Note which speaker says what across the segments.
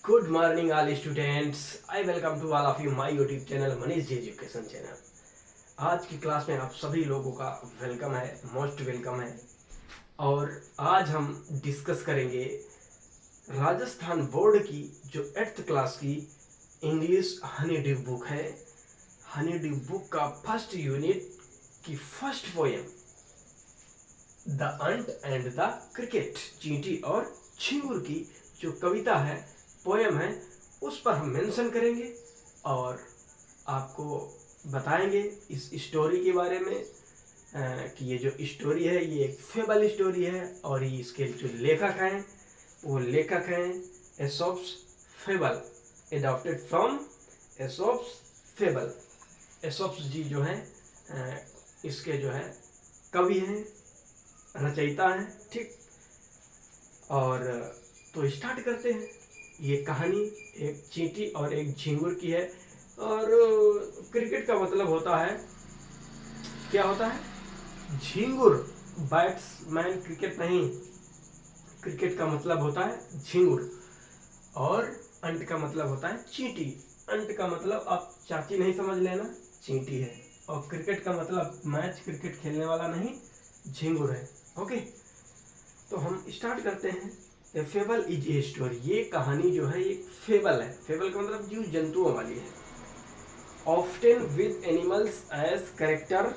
Speaker 1: Good morning all students. I welcome to all of you my YouTube channel Manish ji education channel. आज की class में आप सभी लोगों का वेलकम है, मोस्ट वेलकम है। और आज हम डिस्कस करेंगे राजस्थान बोर्ड की जो 8th क्लास की इंग्लिश हनी ड्यू बुक है। हनी ड्यू बुक का फर्स्ट यूनिट की first poem the ant and the cricket, चींटी और झिंगुर की जो कविता है, पोएम है, उस पर हम मेंशन करेंगे और आपको बताएंगे इस स्टोरी के बारे में कि ये जो स्टोरी है ये एक फेबल स्टोरी है और ये इसके जो लेखक हैं वो लेखक हैं एसोप्स फेबल, एडॉप्टेड फ्रॉम एसोप्स फेबल। एसोप्स जी जो हैं इसके जो है कवि हैं, रचयिता हैं, ठीक। और तो स्टार्ट करते हैं। ये कहानी एक चींटी और एक झिंगुर की है। और क्रिकेट का मतलब होता है, क्या होता है? झिंगुर, बैट्समैन, क्रिकेट नहीं। क्रिकेट का मतलब होता है झिंगुर और अंट का मतलब होता है चींटी। अंट का मतलब आप चाची नहीं समझ लेना, चींटी है। और क्रिकेट का मतलब मैच, क्रिकेट खेलने वाला नहीं, झिंगुर है। ओके, तो हम स्टार्ट करते हैं। ए फेबल इज ए स्टोरी। ये कहानी जो है ये फेबल है। फेबल का मतलब जीव जंतुओं वाली है। Often with animals as character.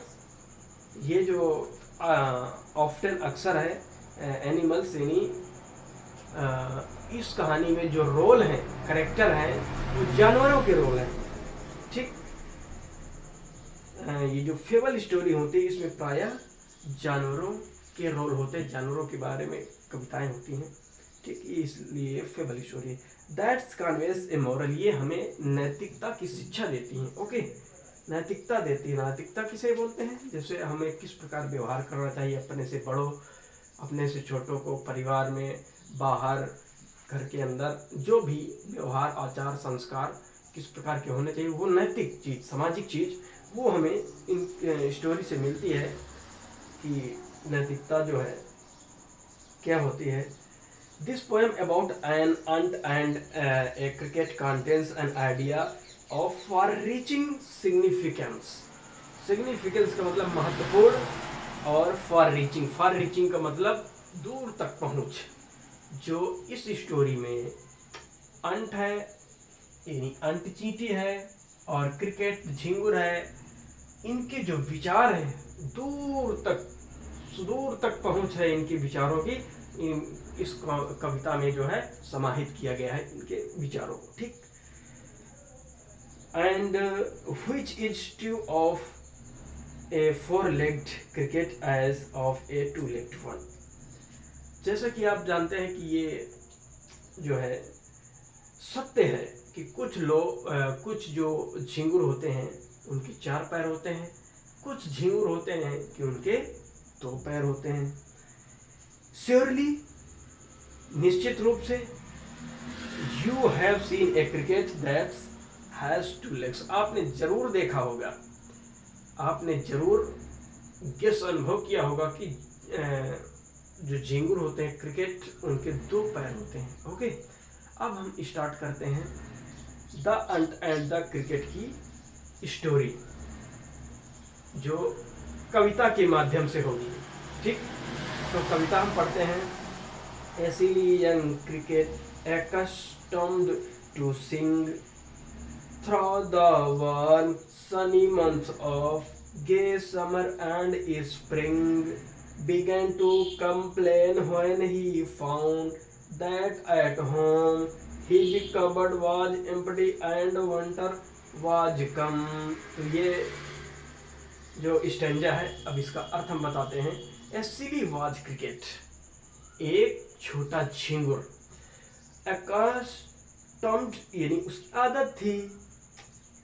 Speaker 1: ये जो ऑफ्टन अक्सर है एनिमल्स यानी इस कहानी में जो रोल है, कैरेक्टर है, वो जानवरों के रोल है, ठीक। ये जो फेबल स्टोरी होती है इसमें प्रायः जानवरों के रोल होते हैं, जानवरों के बारे में कविताएं होती हैं, ठीक। इसलिए फेबल स्टोरी है। That's conveys a moral. ये हमें नैतिकता की शिक्षा देती हैं। ओके, नैतिकता देती है। नैतिकता किसे बोलते हैं? जैसे हमें किस प्रकार व्यवहार करना चाहिए अपने से बड़ों, अपने से छोटों को, परिवार में, बाहर, घर के अंदर, जो भी व्यवहार, आचार, संस्कार किस प्रकार के होने चाहिए, वो नैतिक चीज़, सामाजिक चीज़, वो हमें इन स्टोरी से मिलती है कि नैतिकता जो है क्या होती है। This poem about an ant and a cricket contains an idea of for reaching significance. Significance का मतलब महत्वपूर्ण और फॉर रीचिंग का मतलब दूर तक पहुंच। जो इस स्टोरी में अंट है यानी अंट चींटी है और क्रिकेट झिंगुर है, इनके जो विचार हैं दूर तक, सुदूर तक पहुंच है इनके विचारों की, इस कविता में जो है समाहित किया गया है इनके विचारों को, ठीक। And which is true of A 4-legged cricket as of a 2-legged one। जैसा कि आप जानते हैं कि ये जो है सत्य है कि कुछ जो झिंगुर होते हैं उनके 4 पैर होते हैं, कुछ झिंगुर होते हैं कि उनके 2 पैर होते हैं। श्योरली, निश्चित रूप से, you have seen A cricket that has 2 legs। आपने जरूर देखा होगा, आपने जरूर गेस अनुभव किया होगा कि जो झिंगुर होते हैं क्रिकेट, उनके 2 पैर होते हैं। ओके, अब हम स्टार्ट करते हैं the ant and the cricket की स्टोरी, जो कविता के माध्यम से होगी, ठीक। तो कविता हम पढ़ते हैं। A silly young cricket accustomed to sing through the warm sunny months of gay summer and spring began to complain when he found that at home his cupboard was empty and winter was come। तो ये जो stanza है, अब इसका अर्थ हम बताते हैं। A silly was cricket, एक छोटा झिंगुर, accustomed यानी उसकी आदत थी,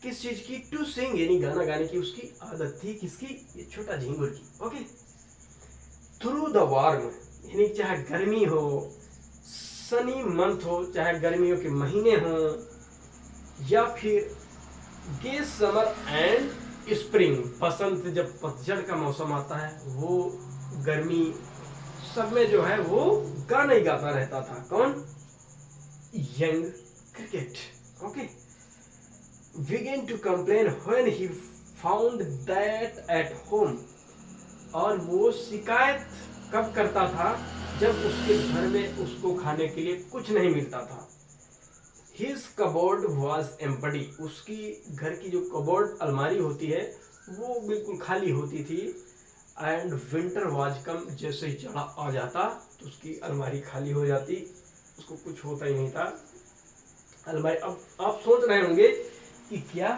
Speaker 1: किस चीज की? टू सिंग यानी गाना गाने की उसकी आदत थी। किसकी? ये छोटा झिंगुर की। ओके, थ्रू द वार्म यानी चाहे गर्मी हो, सनी मंथ हो, चाहे गर्मियों के महीने हो, या फिर गे समर एंड स्प्रिंग, बसंत, जब पतझड़ का मौसम आता है, वो गर्मी, सब में जो है वो गाना ही गाता रहता था। कौन? Young cricket. Okay, began to complain when he found that at home. और वो शिकायत कब करता था, जब उसके घर में उसको खाने के लिए कुछ नहीं मिलता था. His cupboard was empty. उसकी घर की जो कबोर्ड अलमारी होती है वो बिल्कुल खाली होती थी. एंड विंटर वाज कम. जैसे ही जाड़ा आ जाता तो उसकी अलमारी खाली हो जाती, उसको कुछ होता ही नहीं था अलमारी. अब आप सोच रहे होंगे कि क्या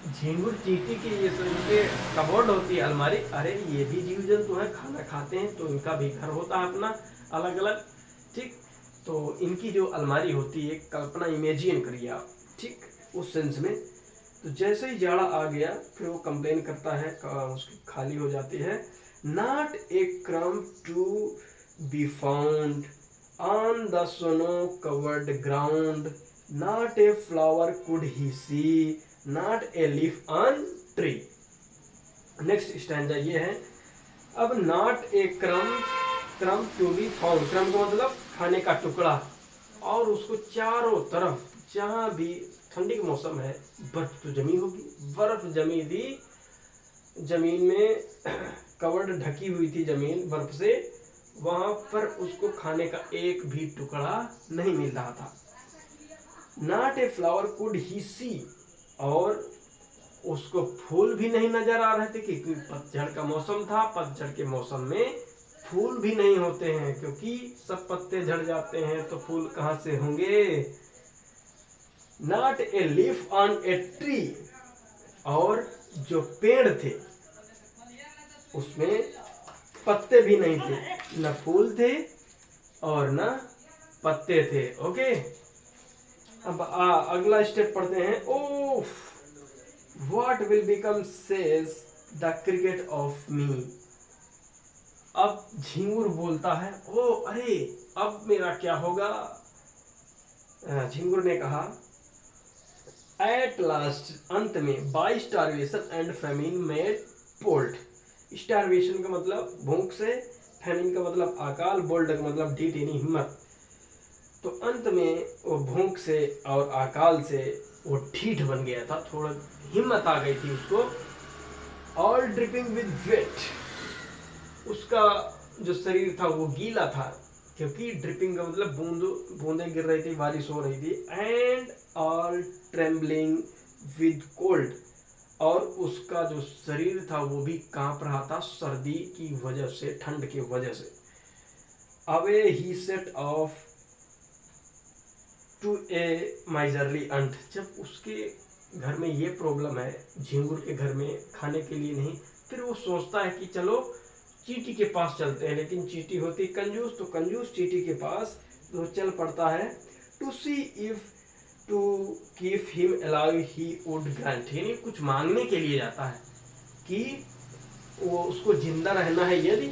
Speaker 1: झींगुर चींटी की ये इनके कबोर्ड होती है अलमारी. अरे ये भी जीव जंतु है, खाना खाते हैं तो इनका भी घर होता है अपना अलग अलग. ठीक, तो इनकी जो अलमारी होती है, कल्पना इमेजिन करिए आप. ठीक, उस सेंस में. तो जैसे ही जाड़ा आ गया फिर वो कंप्लेन करता है, उसकी खाली हो जाती है. Not a crumb to be found on the snow covered ground, not a flower could he see, not a leaf on tree. Next stanza ये है. अब not a crumb to be found. Crumb का मतलब खाने का टुकड़ा. और उसको चारों तरफ जहाँ भी ठंडी का मौसम है बर्फ तो जमी होगी, बर्फ जमी थी जमीन में, कवर्ड ढकी हुई थी जमीन बर्फ से. वहां पर उसको खाने का एक भी टुकड़ा नहीं मिल रहा था. Not a flower could he see. और उसको फूल भी नहीं नजर आ रहे थे क्योंकि पतझड़ का मौसम था. पतझड़ के मौसम में फूल भी नहीं होते हैं क्योंकि सब पत्ते झड़ जाते हैं, तो फूल कहाँ से होंगे. Not a leaf on a tree. और जो पेड़ थे उसमें पत्ते भी नहीं थे, न फूल थे और न पत्ते थे. ओके, अब अगला स्टेप पढ़ते हैं. Oh, what will become says the cricket of me. अब झिंगुर बोलता है, ओ अरे अब मेरा क्या होगा. झिंगुर ने कहा, एट लास्ट, अंत में, by starvation and famine made bold. Starvation का मतलब भूख से, फेमिन का मतलब अकाल, बोल्ड का मतलब डीट यानी हिम्मत. तो अंत में वो भूख से और अकाल से वो ढीठ बन गया था, थोड़ा हिम्मत आ गई थी उसको. All dripping with weight. उसका जो शरीर था वो गीला था क्योंकि ड्रिपिंग का मतलब बूंदें गिर रही थी, बारिश हो रही थी. And all trembling with cold. और उसका जो शरीर था वो भी कांप रहा था सर्दी की वजह से, ठंड की वजह से. Away he set off to a miserly ant. जब उसके घर में ये प्रॉब्लम है, झिंगुर के घर में खाने के लिए नहीं, फिर वो सोचता है कि चलो चींटी के पास चलते हैं. लेकिन चींटी होती कंजूस, तो कंजूस चींटी के पास वो चल पड़ता है. To see if to keep him alive he would grant. यानी कुछ मांगने के लिए जाता है कि वो उसको जिंदा रहना है, यदि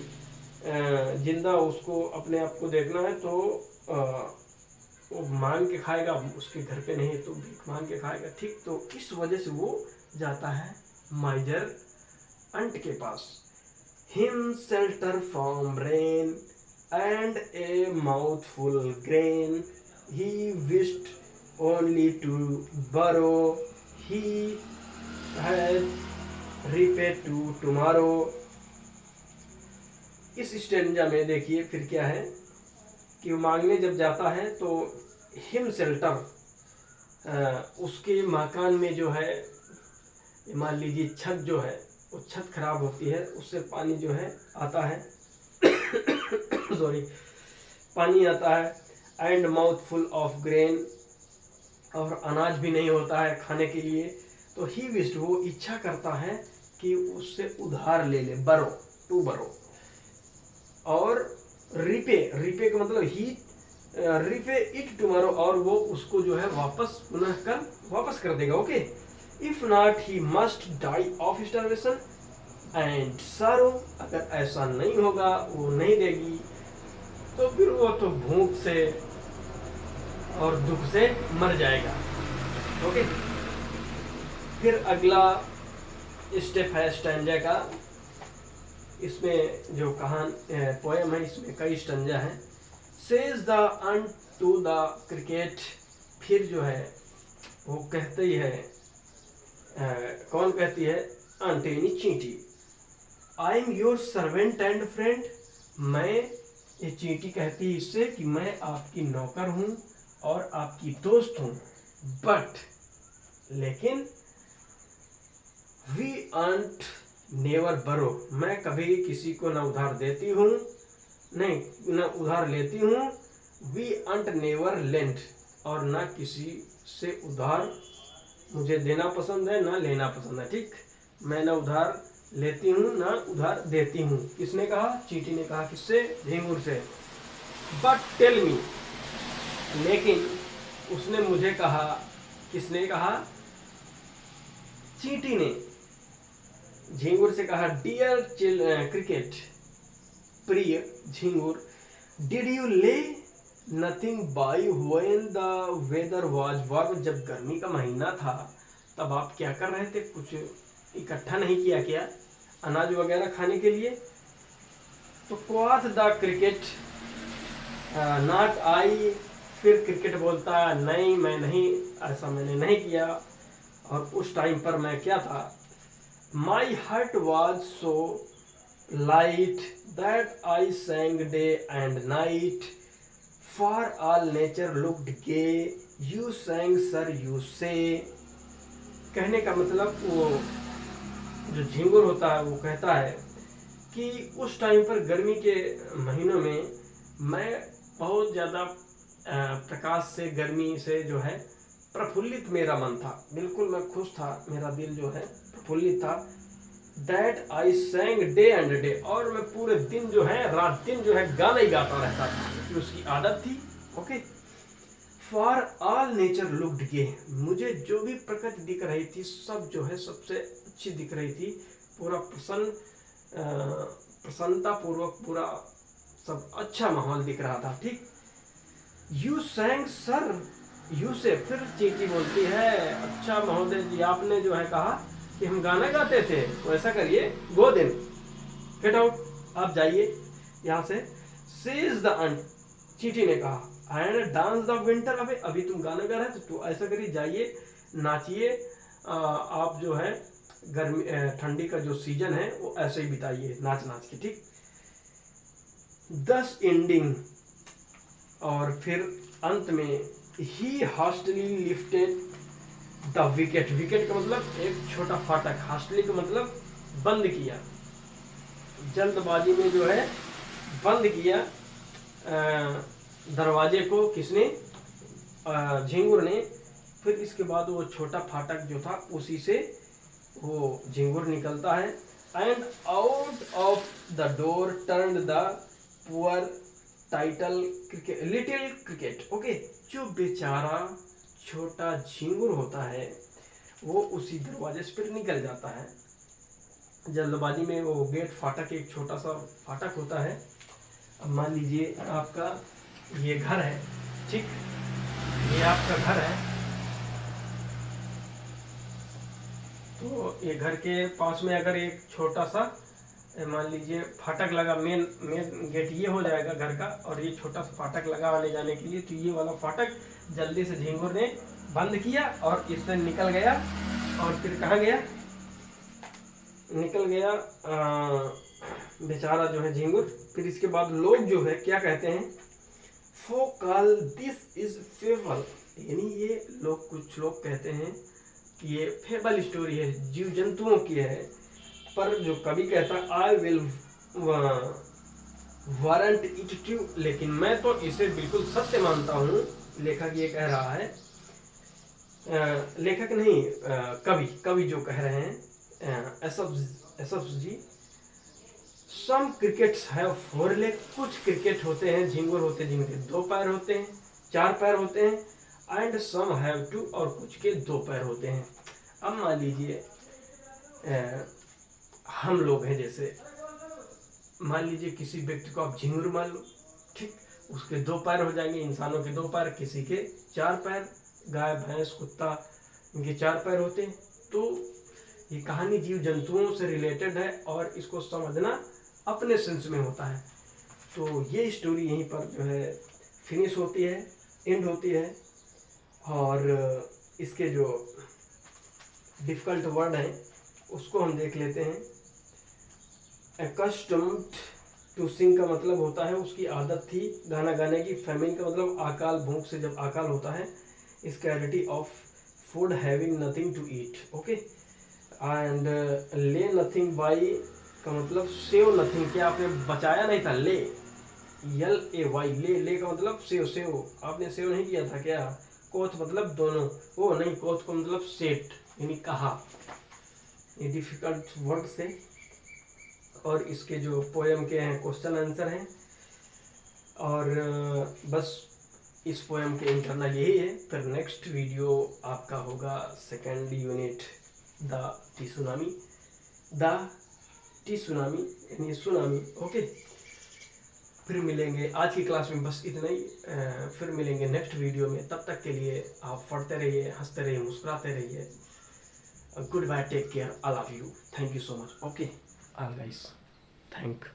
Speaker 1: जिंदा उसको अपने आप को देखना है तो वो मांग के खाएगा. उसके घर पे नहीं तो भीख मांग के खाएगा. ठीक, तो इस वजह से वो जाता है माइजर अंट के पास. Him shelter from rain and a mouthful grain, he wished only to borrow, he had repay to tomorrow. इस स्टेंजा में देखिए फिर क्या है कि वो मांगने जब जाता है तो हिम शेल्टर, उसके मकान में जो है, मान लीजिए छत जो है वो छत खराब होती है, उससे पानी जो है आता है सॉरी, पानी आता है. And mouth full of grain. और अनाज भी नहीं होता है खाने के लिए. तो ही विश्ड, वो इच्छा करता है कि उससे उधार ले ले, बरो टू बरो. और रिपे का मतलब ही रिपे इट टुमारो, और वो उसको जो है वापस कर देगा. Okay, if not he must die of starvation and sorrow. अगर ऐसा नहीं होगा, वो नहीं देगी, तो फिर वो तो भूख से और दुख से मर जाएगा. ओके, फिर अगला स्टेप है स्टैंजा का. इसमें जो पोएम है इसमें कई स्टैंजा हैं. Says the ant to the cricket, फिर जो है वो कहती है, कौन कहती है, आंटी यानी चींटी, I am your servant and friend. मैं, ये चींटी कहती है इससे कि मैं आपकी नौकर हूँ और आपकी दोस्त हूँ, बट लेकिन वी आंट नेवर बरो, मैं कभी किसी को न उधार देती हूँ, नहीं न उधार लेती हूँ, वी आंट नेवर लेंट, और न किसी से उधार मुझे देना पसंद है ना लेना पसंद है। ठीक, मैं न उधार लेती हूँ ना उधार देती हूँ। किसने कहा? चींटी ने कहा। किससे? झिंगुर से। बट टेल मी, लेकिन उसने मुझे कहा। किसने कहा? चींटी ने झिंगुर से कहा, डियर क्रिकेट, प्रिय झिंगुर, did you lay nothing by when the weather was warm, जब गर्मी का महीना था तब आप क्या कर रहे थे? कुछ इकट्ठा नहीं किया क्या अनाज वगैरह खाने के लिए? तो क्वाथ द क्रिकेट नॉट आई, फिर क्रिकेट बोलता नहीं मैं नहीं, ऐसा मैंने नहीं किया। और उस टाइम पर मैं क्या था? My heart was so light that I sang day and night, for all nature looked gay, you sang sir you say. कहने का मतलब वो जो झिंगुर होता है वो कहता है कि उस टाइम पर गर्मी के महीनों में मैं बहुत ज़्यादा प्रकाश से, गर्मी से जो है प्रफुल्लित मेरा मन था, बिल्कुल मैं खुश था, मेरा दिल जो है प्रफुल्लित था। That I sang day and day, और मैं पूरे दिन जो है, रात दिन जो है गाना ही गाता रहता था, क्योंकि उसकी आदत थी। Okay, for all nature looked gay, मुझे जो भी प्रकृति दिख रही थी सब जो है सबसे अच्छी दिख रही थी, पूरा प्रसन्नता पूर्वक पूरा सब अच्छा माहौल दिख रहा था। ठीक, यू sang सर यू से, फिर चींटी बोलती है, अच्छा महोदय जी आपने जो है कहा कि हम गाना गाते थे, तो ऐसा करिए, गो देन, गेट आउट, आप जाइए यहाँ से। सेज द अंट, चींटी ने कहा, and dance the winter away, अभी तुम गाना गा रहे थे तो ऐसा करिए, जाइए नाचिए, आप जो है गर्मी ठंडी का जो सीजन है वो ऐसे ही बिताइए नाच नाच के। ठीक, दस एंडिंग, और फिर अंत में, ही हास्टली लिफ्टेड द विकेट, विकेट का मतलब एक छोटा फाटक, हास्टली का मतलब बंद किया, जल्दबाजी में जो है बंद किया दरवाजे को। किसने? झिंगुर ने। फिर इसके बाद वो छोटा फाटक जो था उसी से वो झिंगुर निकलता है, and out of the door turn the poor title cricket, little cricket. Okay, जो बेचारा छोटा झिंगुर होता है वो उसी दरवाजे से फिर निकल जाता है। जल्दबाजी में वो गेट, फाटक, एक छोटा सा फाटक होता है। अब मान लीजिए आपका ये घर है, ठीक, ये आपका घर है, तो ये घर के पास में अगर एक छोटा सा मान लीजिए फाटक लगा, मेन गेट ये हो जाएगा घर का, और ये छोटा सा फाटक लगा आने जाने के लिए, तो ये वाला फाटक जल्दी से झिंगुर ने बंद किया और इससे निकल गया। और फिर कहाँ गया? निकल गया बेचारा जो है झिंगुर। फिर इसके बाद लोग जो है क्या कहते हैं? फोक कॉल दिस इज फेबल, यानी ये लोग, कुछ लोग कहते हैं कि ये फेबल स्टोरी है, जीव जंतुओं की है, पर जो कवि कहता है I will warrant it true, लेकिन मैं तो इसे बिल्कुल सत्य मानता हूँ। लेखक ये कह रहा है, लेखक नहीं, कवि जो कह रहे हैं, SF ji, some crickets have four leg, कुछ क्रिकेट होते हैं, झिंगुर होते हैं जिनके 2 पैर होते हैं, 4 पैर होते हैं, एंड सम हैव 2, और कुछ के 2 पैर होते हैं। अब मान लीजिए हम लोग हैं, जैसे मान लीजिए किसी व्यक्ति को आप झिंगुर मान लो, ठीक, उसके 2 पैर हो जाएंगे, इंसानों के 2 पैर, किसी के 4 पैर, गाय भैंस कुत्ता इनके 4 पैर होते हैं। तो ये कहानी जीव जंतुओं से रिलेटेड है और इसको समझना अपने सेंस में होता है। तो ये स्टोरी यहीं पर जो है फिनिश होती है, एंड होती है। और इसके जो डिफ़िकल्ट वर्ड हैं उसको हम देख लेते हैं। accustomed टू सिंग का मतलब होता है उसकी आदत थी गाना गाने की। फेमिन का मतलब अकाल, भूख से जब अकाल होता है। Scarcity of food, having nothing to eat. Okay. And lay nothing by का मतलब सेव नथिंग, क्या आपने बचाया नहीं था। ले, LAY, ले का मतलब सेव आपने सेव नहीं किया था क्या। कोच मतलब दोनों, वो नहीं, कोच को मतलब सेट यानी कहा। ये डिफिकल्ट वर्ड से। और इसके जो पोएम के हैं क्वेश्चन आंसर हैं। और बस इस पोएम के इंटरनल यही है। फिर नेक्स्ट वीडियो आपका होगा सेकेंड यूनिट द टिसुनामी यानी सुनामी। ओके, फिर मिलेंगे। आज की क्लास में बस इतना ही। फिर मिलेंगे नेक्स्ट वीडियो में। तब तक के लिए आप पढ़ते रहिए, हंसते रहिए, मुस्कुराते रहिए। Good bye, take care, I love you, thank you so much. Okay all guys, thank